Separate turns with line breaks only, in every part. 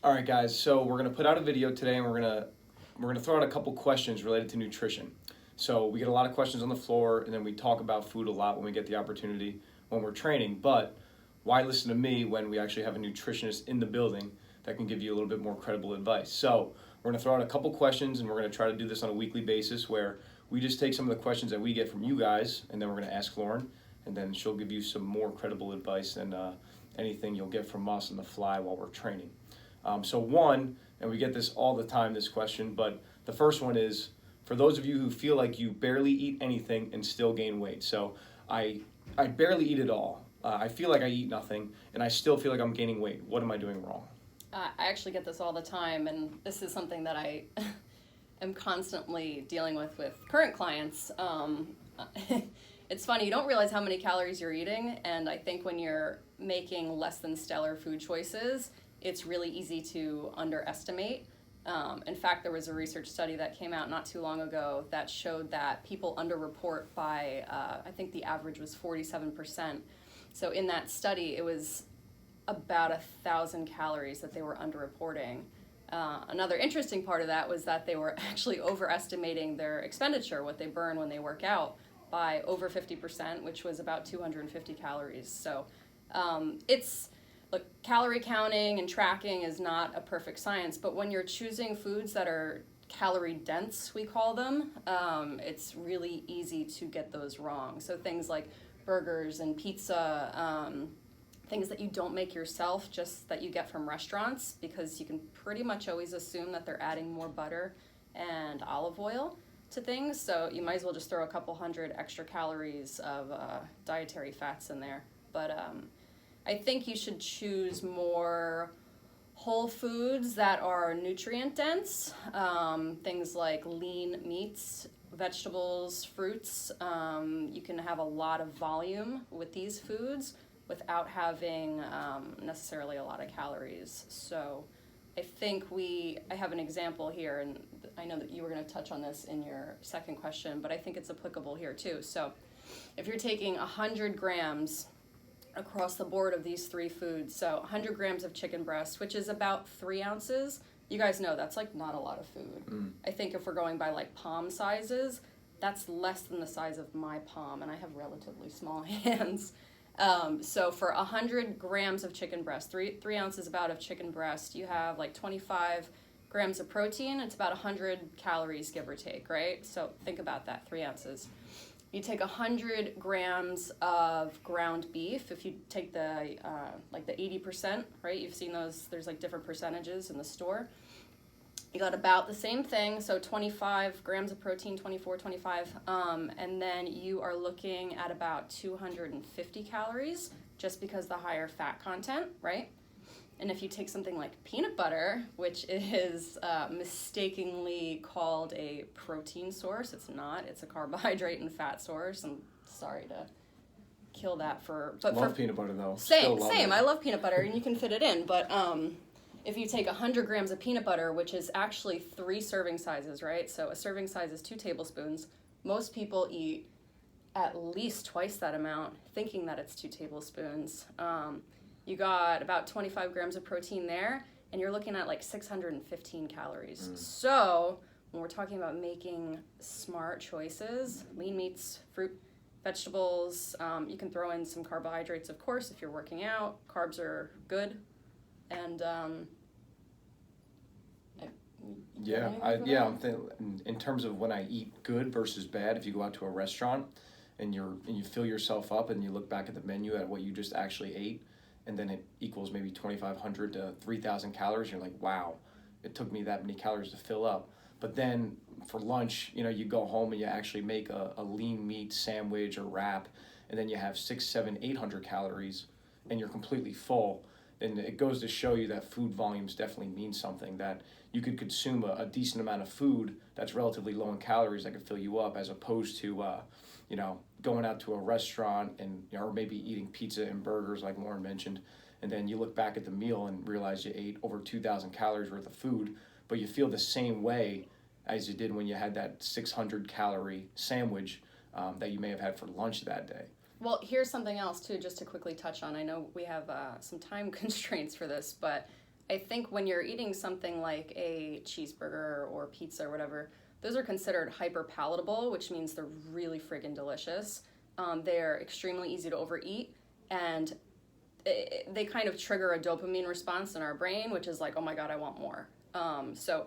All right, guys. So we're gonna put out a video today, and we're gonna throw out a couple questions related to nutrition. So we get a lot of questions on the floor, and then we talk about food a lot when we get the opportunity when we're training. But why listen to me when we actually have a nutritionist in the building that can give you a little bit more credible advice? So we're gonna throw out a couple questions, and we're gonna try to do this on a weekly basis where we just take some of the questions that we get from you guys, and then we're gonna ask Lauren, and then she'll give you some more credible advice than anything you'll get from us on the fly while we're training. So one, and we get this all the time, this question, but the first one is, for those of you who feel like you barely eat anything and still gain weight. So I barely eat at all. I feel like I eat nothing, and I still feel like I'm gaining weight. What am I doing wrong?
I actually get this all the time, and this is something that I am constantly dealing with current clients. It's funny, you don't realize how many calories you're eating, and I think when you're making less than stellar food choices, it's really easy to underestimate. In fact, there was a research study that came out not too long ago that showed that people underreport by, I think the average was 47%. So in that study, it was about 1,000 calories that they were underreporting. Another interesting part of that was that they were actually overestimating their expenditure, what they burn when they work out, by over 50%, which was about 250 calories. So look, calorie counting and tracking is not a perfect science, but when you're choosing foods that are calorie dense, we call them, it's really easy to get those wrong. So things like burgers and pizza, things that you don't make yourself, just that you get from restaurants, because you can pretty much always assume that they're adding more butter and olive oil to things, so you might as well just throw a couple hundred extra calories of dietary fats in there. But I think you should choose more whole foods that are nutrient dense, things like lean meats, vegetables, fruits. You can have a lot of volume with these foods without having necessarily a lot of calories. So I think I have an example here, and I know that you were going to touch on this in your second question, but I think it's applicable here too. So if you're taking 100 grams across the board of these three foods, so 100 grams of chicken breast, which is about 3 ounces, you guys know that's like not a lot of food. I think if we're going by like palm sizes, that's less than the size of my palm, and I have relatively small hands. So for 100 grams of chicken breast, 3 ounces about of chicken breast, you have like 25 grams of protein. It's about 100 calories, give or take, right? So think about that, 3 ounces. You take 100 grams of ground beef. If you take the like the 80%, right? You've seen those, there's like different percentages in the store. You got about the same thing, so 25 grams of protein, 24, 25, and then you are looking at about 250 calories just because the higher fat content, right? And if you take something like peanut butter, which is mistakenly called a protein source, it's not, it's a carbohydrate and fat source. I'm sorry to kill that but
love peanut butter though.
Same, I love peanut butter and you can fit it in, but if you take 100 grams of peanut butter, which is actually 3 serving sizes, right? So a serving size is 2 tablespoons. Most people eat at least twice that amount, thinking that it's 2 tablespoons. You got about 25 grams of protein there, and you're looking at like 615 calories. So when we're talking about making smart choices, lean meats, fruit, vegetables, you can throw in some carbohydrates, of course, if you're working out. Carbs are good. And
I'm thinking in terms of when I eat good versus bad. If you go out to a restaurant and you fill yourself up and you look back at the menu at what you just actually ate, and then it equals maybe 2,500 to 3,000 calories, you're like, wow, it took me that many calories to fill up. But then for lunch, you go home and you actually make a lean meat sandwich or wrap, and then you have 600, 700, 800 calories, and you're completely full. And it goes to show you that food volumes definitely mean something, that you could consume a decent amount of food that's relatively low in calories that could fill you up, as opposed to going out to a restaurant and or maybe eating pizza and burgers like Lauren mentioned, and then you look back at the meal and realize you ate over 2,000 calories worth of food, but you feel the same way as you did when you had that 600 calorie sandwich that you may have had for lunch that day.
Well, here's something else too, just to quickly touch on. I know we have some time constraints for this, but I think when you're eating something like a cheeseburger or pizza or whatever, those are considered hyper palatable, which means they're really friggin' delicious. They're extremely easy to overeat, and they kind of trigger a dopamine response in our brain, which is like, oh my God, I want more. So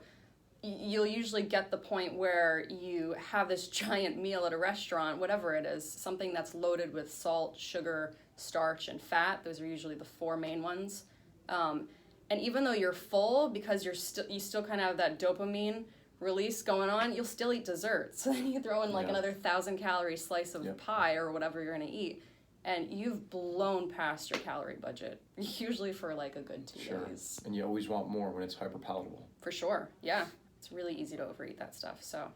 you'll usually get the point where you have this giant meal at a restaurant, whatever it is, something that's loaded with salt, sugar, starch, and fat. Those are usually the four main ones. And even though you're full, because you still kind of have that dopamine release going on, you'll still eat dessert. So then you throw in like another 1,000-calorie slice of pie or whatever you're gonna eat, and you've blown past your calorie budget, usually for like a good 2 days.
And you always want more when it's hyper palatable.
For sure, yeah. It's really easy to overeat that stuff, so.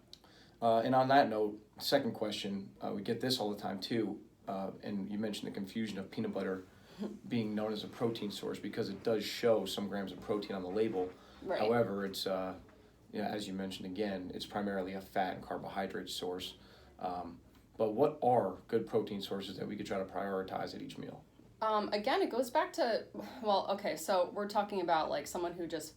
And on that note, second question, we get this all the time too, and you mentioned the confusion of peanut butter being known as a protein source because it does show some grams of protein on the label.
Right.
However, it's, as you mentioned again, it's primarily a fat and carbohydrate source. But what are good protein sources that we could try to prioritize at each meal?
Again, it goes back to, well, okay, so we're talking about like someone who just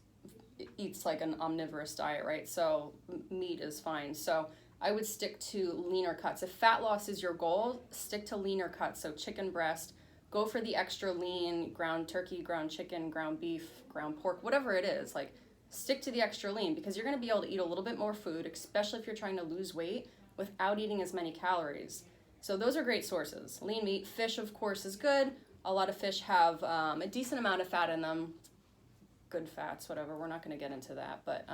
eats like an omnivorous diet, right? So meat is fine. So I would stick to leaner cuts. If fat loss is your goal, stick to leaner cuts. So chicken breast, go for the extra lean, ground turkey, ground chicken, ground beef, ground pork, whatever it is. Like, stick to the extra lean because you're going to be able to eat a little bit more food, especially if you're trying to lose weight without eating as many calories. So those are great sources. Lean meat, fish, of course, is good. A lot of fish have a decent amount of fat in them. Good fats, whatever. We're not going to get into that, but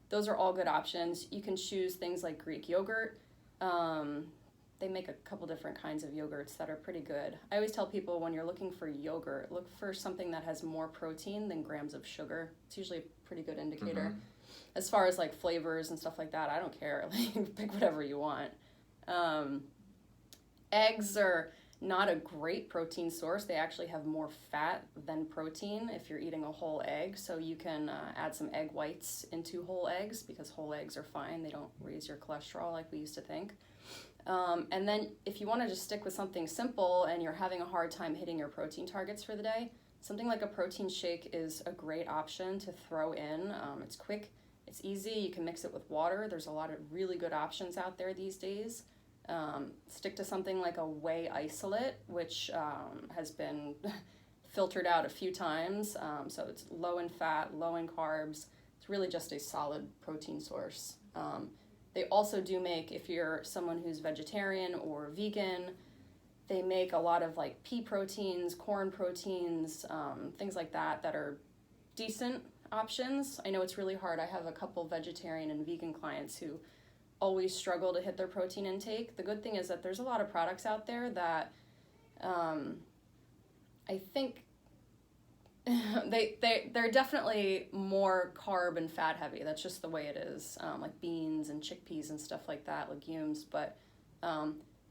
those are all good options. You can choose things like Greek yogurt. They make a couple different kinds of yogurts that are pretty good. I always tell people when you're looking for yogurt, look for something that has more protein than grams of sugar. It's usually a pretty good indicator. Mm-hmm. As far as like flavors and stuff like that, I don't care. Like, pick whatever you want. Eggs are not a great protein source. They actually have more fat than protein if you're eating a whole egg. So you can add some egg whites into whole eggs because whole eggs are fine. They don't raise your cholesterol like we used to think. And then if you want to just stick with something simple and you're having a hard time hitting your protein targets for the day, something like a protein shake is a great option to throw in. It's quick, it's easy, you can mix it with water. There's a lot of really good options out there these days. Stick to something like a whey isolate, which has been filtered out a few times. So it's low in fat, low in carbs. It's really just a solid protein source. They also do make, if you're someone who's vegetarian or vegan, they make a lot of like pea proteins, corn proteins, things like that are decent options. I know it's really hard. I have a couple vegetarian and vegan clients who always struggle to hit their protein intake. The good thing is that there's a lot of products out there that I think they're definitely more carb and fat heavy. That's just the way it is. Like beans and chickpeas and stuff like that, legumes. But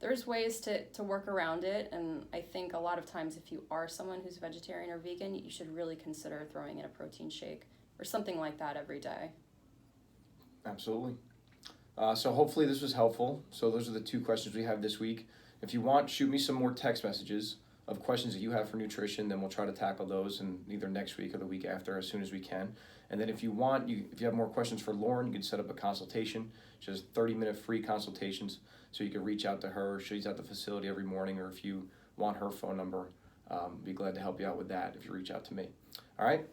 there's ways to work around it. And I think a lot of times if you are someone who's vegetarian or vegan, you should really consider throwing in a protein shake or something like that every day.
Absolutely. So hopefully this was helpful. So those are the 2 questions we have this week. If you want, shoot me some more text messages of questions that you have for nutrition, then we'll try to tackle those in either next week or the week after as soon as we can. And then if you want, if you have more questions for Lauren, you can set up a consultation, just 30-minute free consultations, so you can reach out to her. She's at the facility every morning, or if you want her phone number, be glad to help you out with that if you reach out to me. All right,